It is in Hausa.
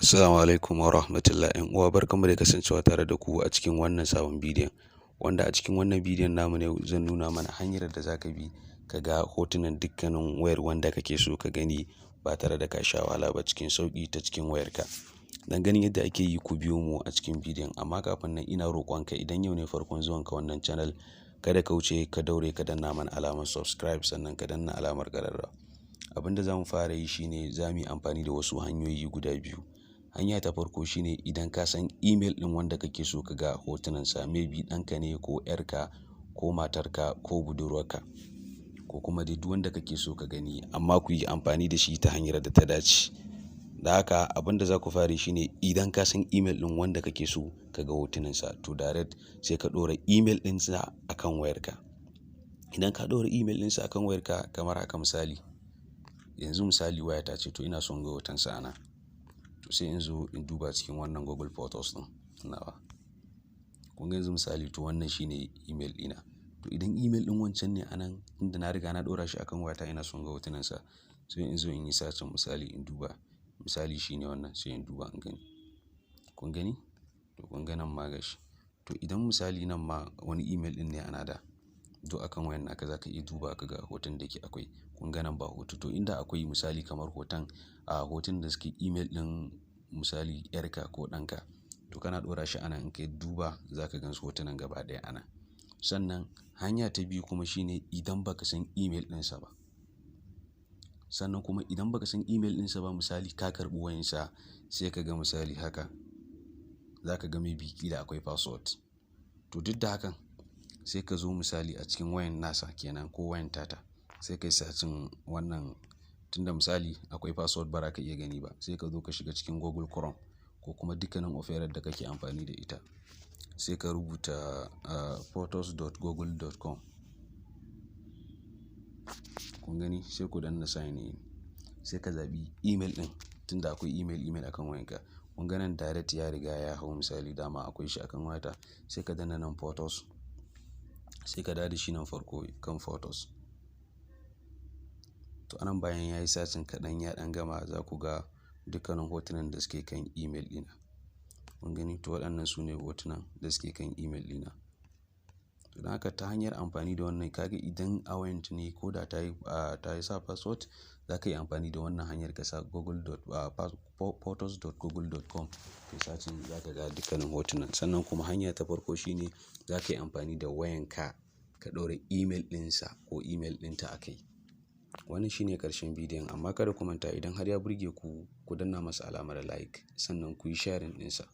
Assalamu alaikum wa rahmatullah. ‘Yan uwa barkanmu da kasancewa tare da ku a cikin wannan sabon bidiyon. Wanda a cikin wannan bidiyon namu ne zan nuna mana hanyar da za ka bi ka ga hotunan dukkanin wayar wanda kake so ka gani ba tare da ka sha wahala ba cikin sauƙi ta cikin wayarka. Dan ganin yadda ake yi ku biyo mu a cikin bidiyon, amma kafin nan ina roƙonka idan yau ne farkon zuwanka wannan channel kada ka wuce ka daure ka danna mana alamar subscribe sannan ka danna alamar ƙararrawa. Abin da za mu fara yi shine za mu yi amfani da wasu hanyoyi guda biyu. Hanya ta farko shine idan ka san email ɗin wanda kake so ka ga hotunansa, maybe ɗanka ne ko ‘yarka ko matarka ko budurwarka ko kuma dai duk wanda kake so ka gani, amma ku yi amfani da shi ta hanyar da ta dace. Da haka abin da za ku fara shine idan ka san email ɗin wanda kake so ka ga hotunansa, to direct sai ka ɗora email ɗinsa akan wayarka. Idan ka ɗora email ɗinsa akan wayarka kamar haka misali, yanzu misali wayata ce to ina son ga hotonsa ana. To sai in zo in duba cikin wannan Google Photos ɗin nawa. Kun ga yanzu misali to wannan shine email ɗina. To idan email ɗin wancan ne anan, inda na riga na ɗora shi akan wayata ina son ga hotunansa, sai in zo in yi searching misali in duba. Misali shine wannan, sai in duba in gani. Kun gani? To kun ga nan ma gashi. To idan misali nan ma wani email ɗin ne ana da, to akan wayan naka za ka iya duba ka ga hoton da ke akwai. Kun ga nan ba hoto. To inda akwai misali kamar hoton da suke email ɗin misali ‘yarka ko ɗanka, to kana ɗora shi anan in ka duba za ka gansu hotunan gaba ɗaya anan. Sannan hanya ta biyu kuma shine idan baka san email ɗinsa ba. Sannan kuma idan baka san email ɗinsa ba misali ka karɓi wayansa sai ka ga misali haka, za ka ga maybe ƙila akwai password. To duk da hakan sai ka zo misali a cikin wayan nasa kenan ko wayan tata, sai ka yi searching wannan, tunda misali akwai password ba za ka iya gani ba, sai ka zo ka shiga cikin Google Chrome ko kuma dukkanin opera da kake amfani da ita. Sai ka rubuta photos.google.com. Kun gani? Sai ku danna sign in. Sai ka zaɓi email ɗin tunda akwai email akan wayanka. Kun ga nan direct ya riga ya hau misali dama akwai shi akan wayata. Sai ka danna nan photos. Sai ka dawo da shi nan farko kan photos. To anan bayan ya yi searching kaɗan ya ɗan gama, za ku ga dukkanin hotunan da suke kan email ɗina. Kun gani? To waɗannan su ne hotunan da suke kan email ɗina. To don haka ta hanyar amfani da wannan, ka ga idan a wayanta ne ko da ta yi sa password, za ka yi amfani da wannan hanyar ka sa photos.google.com kai searching za ka ga dukkanin hotunan. Sannan kuma hanya ta farko shine za ka yi amfani da wayanka ka ɗora email ɗinsa ko email ɗinta a kai. Wannan shine ƙarshen bidiyon, amma kada ku manta idan har ya burge ku, ku danna masa alamar like sannan ku yi sharing ɗinsa.